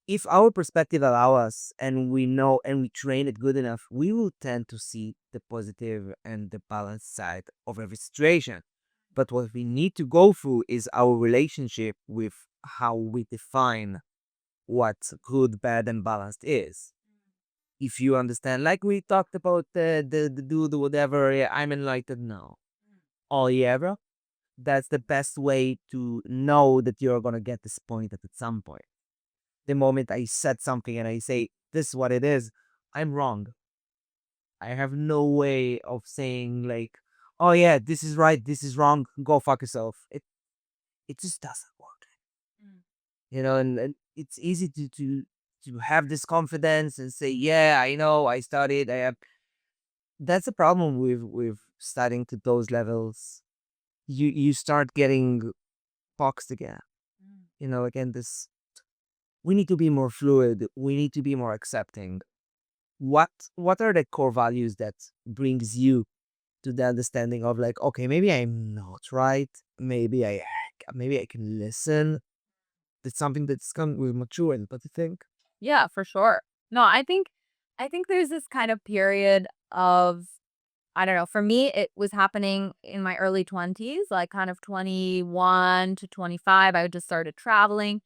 If our perspective allow us and we know and we train it good enough, we will tend to see the positive and the balanced side of every situation. But what we need to go through is our relationship with how we define what good, bad, and balanced is. If you understand, like we talked about the dude, whatever, yeah, I'm enlightened now. Oh, yeah, bro. That's the best way to know that you're gonna get this point at some point. The moment I said something and I say, this is what it is, I'm wrong. I have no way of saying like, oh yeah, this is right, this is wrong, go fuck yourself. It just doesn't work. Mm. And it's easy to have this confidence and say, yeah, I know, I studied, I have. That's a problem with studying to those levels. You start getting boxed again. Again, this we need to be more fluid. We need to be more accepting. What are the core values that brings you to the understanding of like, okay, maybe I'm not right. Maybe I can listen. It's something that's come with maturity. But I think Yeah, for sure. No, I think there's this kind of period of, I don't know, for me it was happening in my early 20s, like kind of 21 to 25. I just started traveling,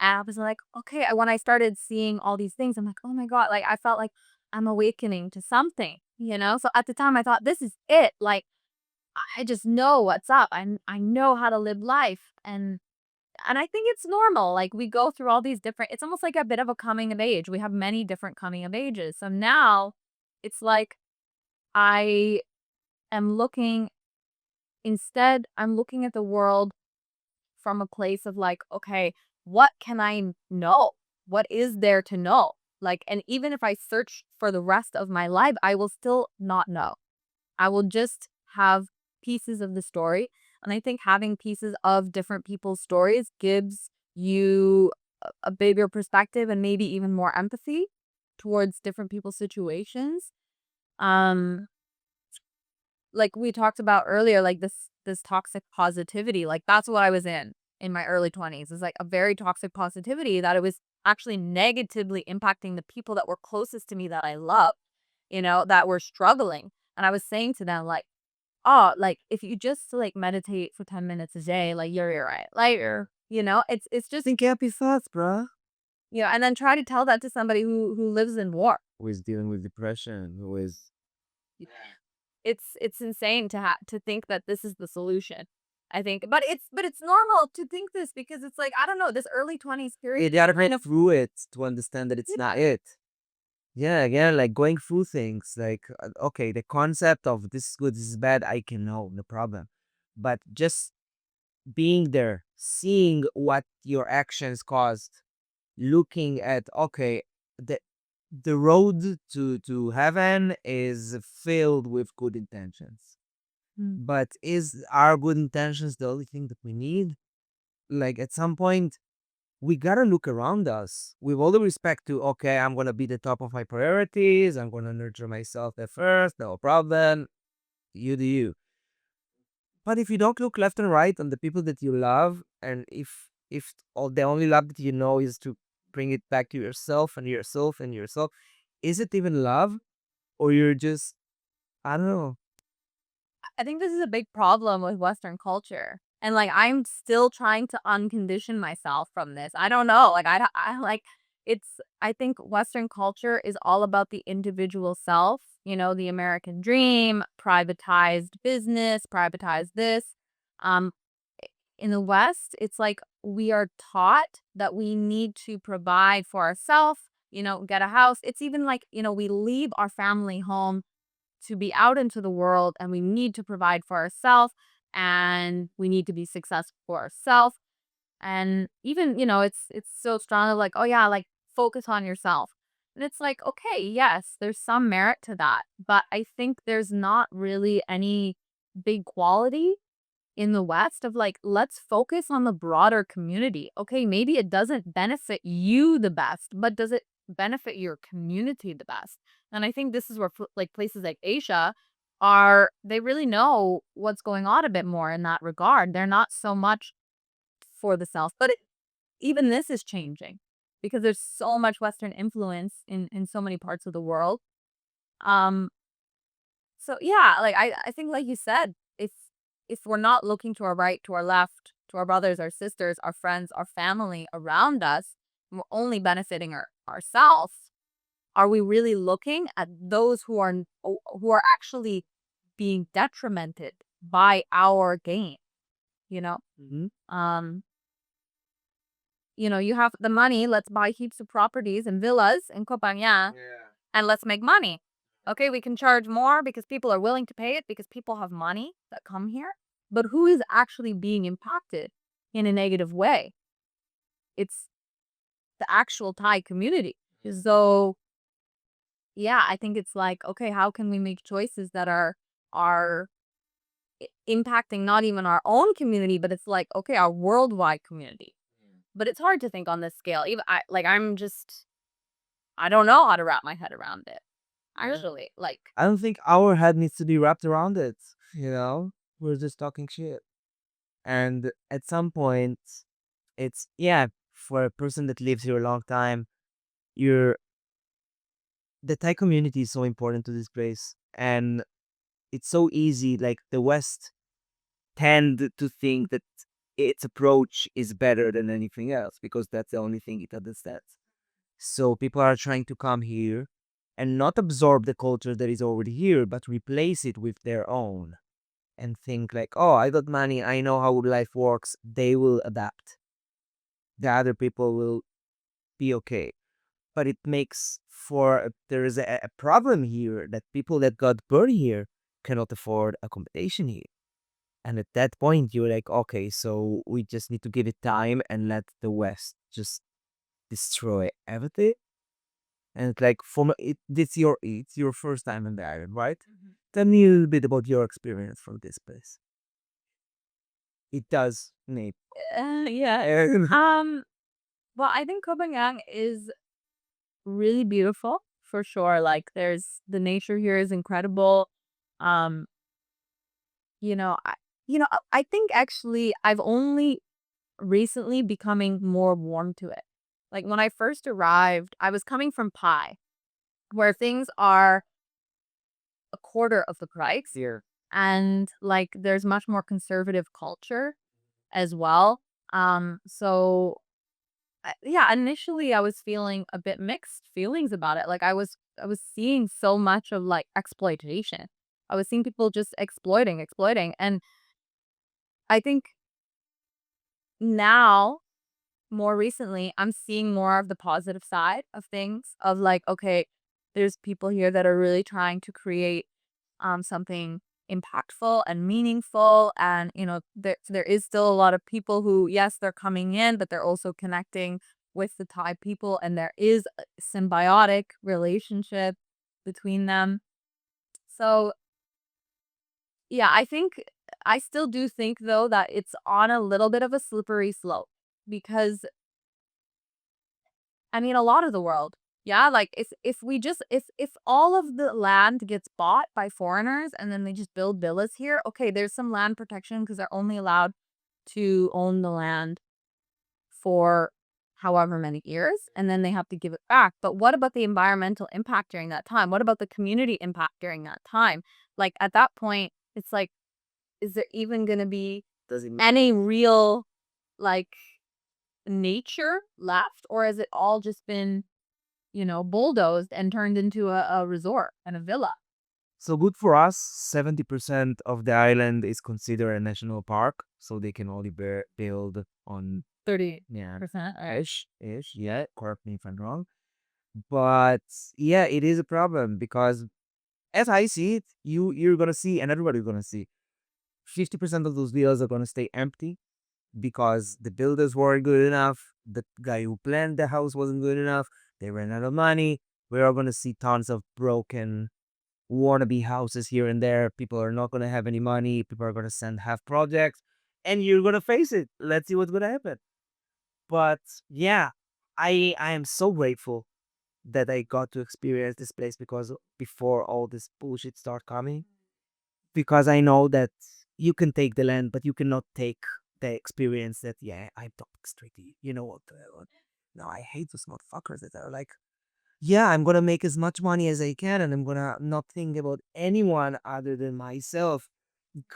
and I was like, okay, when I started seeing all these things, I'm like, oh my god, like I felt like I'm awakening to something. So at the time I thought this is it. Like, I just know what's up. I know how to live life, and I think it's normal. Like, we go through all these different, it's almost like a bit of a coming of age. We have many different coming of ages. So now it's like I am looking, instead, I'm looking at the world from a place of like, okay, what can I know? What is there to know? Like, and even if I search for the rest of my life, I will still not know. I will just have pieces of the story. And I think having pieces of different people's stories gives you a bigger perspective and maybe even more empathy towards different people's situations. Um, like we talked about earlier, like this toxic positivity, like that's what I was in my early 20s. It's like a very toxic positivity that it was actually negatively impacting the people that were closest to me that I love, that were struggling. And I was saying to them, like, oh, like, if you just, like, meditate for 10 minutes a day, like, you're right. Like, it's just, think happy thoughts, bruh. and then try to tell that to somebody who lives in war. Who is dealing with depression? Who is It's insane to think that this is the solution. I think, but it's normal to think this because it's like, I don't know, this early 20s period. you gotta kind go of through it to understand that it's not it. Yeah, again, like going through things, like okay, the concept of this is good, this is bad, I can know, no problem. But just being there, seeing what your actions caused, looking at okay, the road to heaven is filled with good intentions. But is our good intentions the only thing that we need? Like at some point, we gotta look around us with all the respect to, okay, I'm gonna be the top of my priorities. I'm gonna nurture myself at first, no problem. You do you. But if you don't look left and right on the people that you love, and if all the only love that you know is to bring it back to yourself and yourself and yourself, is it even love? Or you're just, I don't know. I think this is a big problem with Western culture. And like I'm still trying to uncondition myself from this. I don't know. Like I like it's I think Western culture is all about the individual self, the American dream, privatized business, privatized this. Um in the West, it's like we are taught that we need to provide for ourselves, get a house. It's even like, we leave our family home to be out into the world and we need to provide for ourselves and we need to be successful for ourselves. And even, it's so strong like, oh yeah, like focus on yourself. And it's like, okay, yes, there's some merit to that. But I think there's not really any big quality in the West of like, let's focus on the broader community. Okay, maybe it doesn't benefit you the best, but does it benefit your community the best? And I think this is where like places like Asia they really know what's going on a bit more in that regard. They're not so much for the self, but even this is changing because there's so much Western influence in so many parts of the world. Um, so yeah, like I think like you said, if we're not looking to our right, to our left, to our brothers, our sisters, our friends, our family around us, and we're only benefiting ourselves, are we really looking at those who are actually being detrimented by our gain? You know? Mm-hmm. Um, you have the money, let's buy heaps of properties and villas in Phangan and let's make money. Okay, we can charge more because people are willing to pay it because people have money that come here. But who is actually being impacted in a negative way? It's the actual Thai community. So, yeah, I think it's like, okay, how can we make choices that are impacting not even our own community, but it's like, okay, our worldwide community. But it's hard to think on this scale. Even I don't know how to wrap my head around it. Actually, like, I don't think our head needs to be wrapped around it. You know, we're just talking shit. And at some point, it's, yeah, for a person that lives here a long time, you're, the Thai community is so important to this place. And it's so easy, like the West tend to think that its approach is better than anything else because that's the only thing it understands. So people are trying to come here and not absorb the culture that is already here, but replace it with their own and think like, oh, I got money, I know how life works, they will adapt. The other people will be okay. But it makes for, there is a problem here that people that got born here cannot afford accommodation here. And at that point, you're like, okay, so we just need to give it time and let the West just destroy everything. And it's like, it's your first time in the island, right? Tell me a little bit about your experience from this place. It does, Nate. yeah. Well, I think Copenhagen is really beautiful for sure. Like, there's the nature here is incredible. Um, you know, I, I think actually I've only recently becoming more warm to it. Like when I first arrived, I was coming from Pi, where things are a quarter of the price. Here. And like there's much more conservative culture as well. So yeah, initially I was feeling a bit mixed feelings about it. Like I was seeing so much of like exploitation. I was seeing people just exploiting. And I think now more recently I'm seeing more of the positive side of things of like, okay, there's people here that are really trying to create something impactful and meaningful. And, there is still a lot of people who, yes, they're coming in, but they're also connecting with the Thai people. And there is a symbiotic relationship between them. So Yeah, I still do think though that it's on a little bit of a slippery slope because I mean a lot of the world. Yeah, like if we just if all of the land gets bought by foreigners and then they just build villas here, okay, there's some land protection because they're only allowed to own the land for however many years and then they have to give it back. But what about the environmental impact during that time? What about the community impact during that time? Like at that point, it's like, is there even going to be Does it any real like nature left, or has it all just been, bulldozed and turned into a resort and a villa? So good for us, 70% of the island is considered a national park, so they can only build on 30%, yeah, right? ish, yeah, correct me if I'm wrong. But yeah, it is a problem because as I see it, you're gonna see and everybody's gonna see 50% of those villas are gonna stay empty because the builders weren't good enough, the guy who planned the house wasn't good enough, they ran out of money. We are gonna see tons of broken wannabe houses here and there. People are not gonna have any money. People are gonna send half projects, and you're gonna face it. Let's see what's gonna happen. But yeah, I am so grateful that I got to experience this place because before all this bullshit start coming, because I know that you can take the land, but you cannot take the experience that yeah, I'm talking straight to you. You know what? No, I hate those motherfuckers that are like, yeah, I'm gonna make as much money as I can, and I'm gonna not think about anyone other than myself.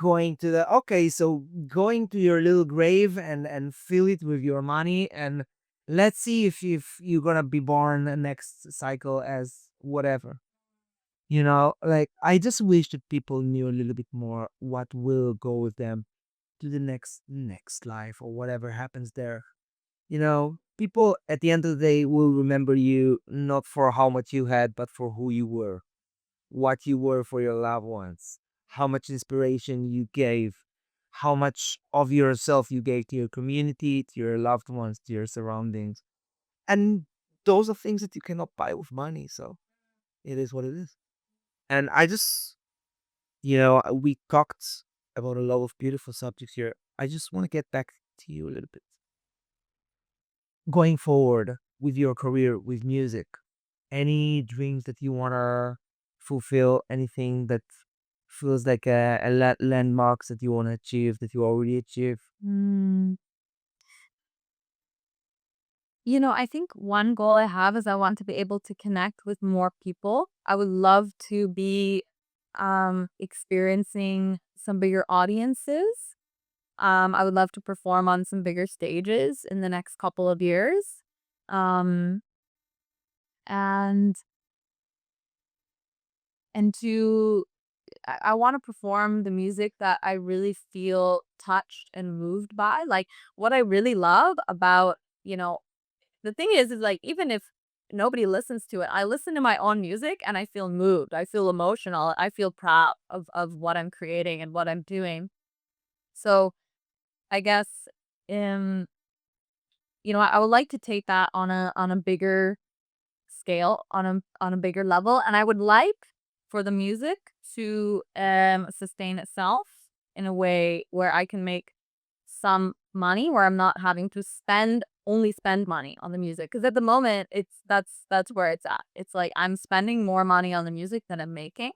Going to the okay, so going to your little grave and fill it with your money, and let's see if you're gonna be born the next cycle as whatever. Like I just wish that people knew a little bit more what will go with them to the next life or whatever happens there. People at the end of the day will remember you not for how much you had, but for who you were, what you were for your loved ones, how much inspiration you gave, how much of yourself you gave to your community, to your loved ones, to your surroundings. And those are things that you cannot buy with money. So it is what it is. And I just, we talked about a lot of beautiful subjects here. I just want to get back to you a little bit. Going forward with your career with music, any dreams that you want to fulfill, anything that feels like a landmarks that you want to achieve that you already achieved? Mm. I think one goal I have is I want to be able to connect with more people. I would love to be experiencing some bigger audiences. I would love to perform on some bigger stages in the next couple of years. Um, and and to I want to perform the music that I really feel touched and moved by. Like what I really love about, the thing is like even if nobody listens to it, I listen to my own music and I feel moved. I feel emotional. I feel proud of what I'm creating and what I'm doing. So I guess um I would like to take that on a bigger scale, on a bigger level, and I would like for the music to sustain itself in a way where I can make some money, where I'm not having to spend money on the music, because at the moment that's where it's at. It's like I'm spending more money on the music than I'm making,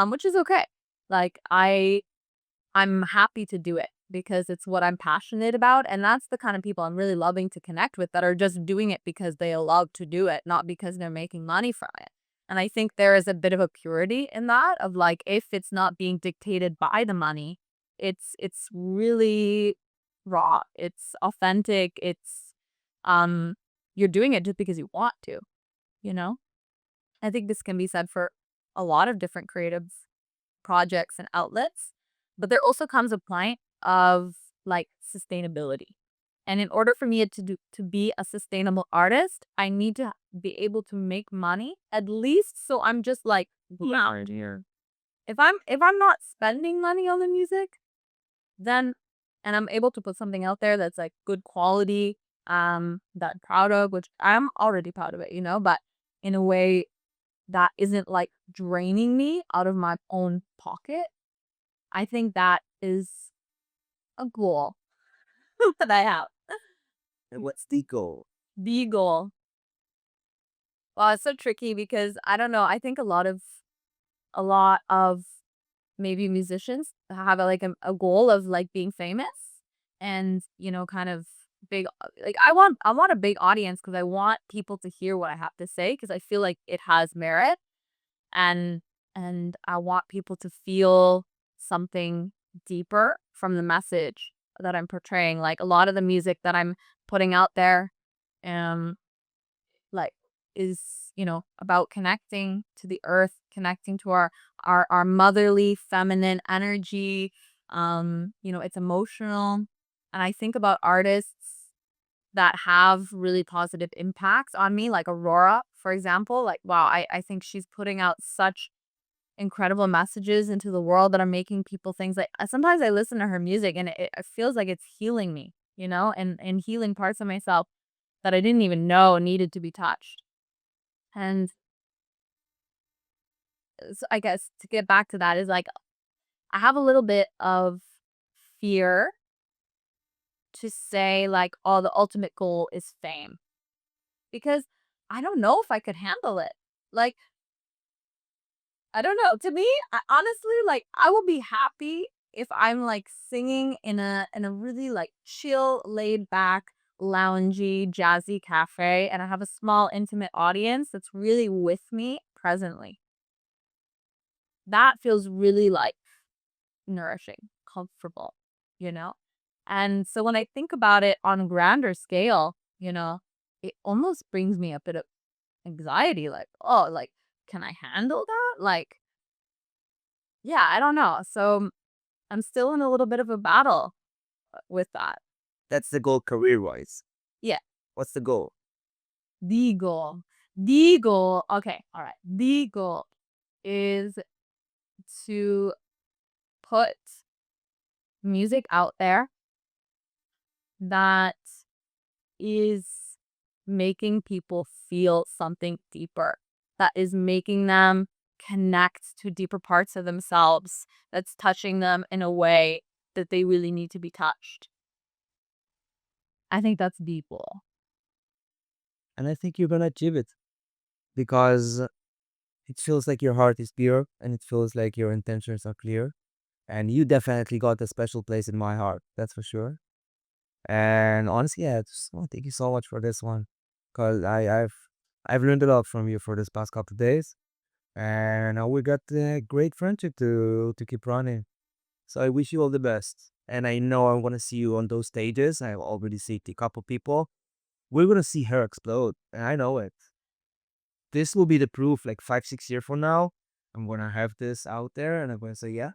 which is okay. Like I'm happy to do it because it's what I'm passionate about. And that's the kind of people I'm really loving to connect with, that are just doing it because they love to do it, not because they're making money from it. And I think there is a bit of a purity in that, of like, if it's not being dictated by the money, it's really raw. It's authentic. Um you're doing it just because you want to, you know? I think this can be said for a lot of different creative projects and outlets, but there also comes a point of like sustainability. And in order for me to be a sustainable artist, I need to be able to make money, at least so I'm just like grounded here. If I'm not spending money on the music, then and I'm able to put something out there that's like good quality, that I'm proud of, which I'm already proud of it, but in a way that isn't like draining me out of my own pocket, I think that is a goal that I have. And what's the goal? The goal. Well, it's so tricky because I don't know. I think a lot of maybe musicians have a goal of like being famous and kind of big, like I want a big audience because I want people to hear what I have to say because I feel like it has merit, and I want people to feel something deeper from the message that I'm portraying. Like a lot of the music that I'm putting out there, um, like is about connecting to the earth, connecting to our motherly feminine energy. It's emotional, and I think about artists that have really positive impacts on me, like Aurora, for example. Like, wow, I think she's putting out such incredible messages into the world that are making people things like sometimes I listen to her music and it feels like it's healing me, and healing parts of myself that I didn't even know needed to be touched. And so I guess to get back to that is like I have a little bit of fear to say like, oh, the ultimate goal is fame because I don't know if I could handle it. Like, I don't know. To me, honestly, like I will be happy if I'm like singing in a really like chill, laid back, loungy, jazzy cafe and I have a small intimate audience that's really with me presently. That feels really like nourishing, comfortable, you know? And so when I think about it on a grander scale, it almost brings me a bit of anxiety, like, oh, like, can I handle that? Like, yeah, I don't know. So I'm still in a little bit of a battle with that. That's the goal career-wise. Yeah, What's the goal? the goal. The goal. Okay, all right. The goal is to put music out there that is making people feel something deeper, that is making them connect to deeper parts of themselves, that's touching them in a way that they really need to be touched. I think that's the goal. And I think you're gonna achieve it because it feels like your heart is pure and it feels like your intentions are clear. And you definitely got a special place in my heart, that's for sure. And honestly, yeah, just want to thank you so much for this one, cause I've learned a lot from you for this past couple of days, and we got a great friendship to keep running. So I wish you all the best, and I know I'm gonna see you on those stages. I've already seen a couple people. We're gonna see her explode, and I know it. This will be the proof. Like 5, 6 years from now, I'm gonna have this out there, and I'm gonna say, yeah,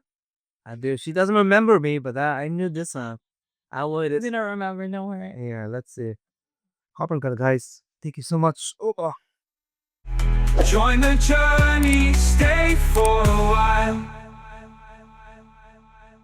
I do. She doesn't remember me, but I knew this. I would. I don't remember, no worry. Yeah, let's see. KohPhanCast, guys. Thank you so much. Oh. Join the journey.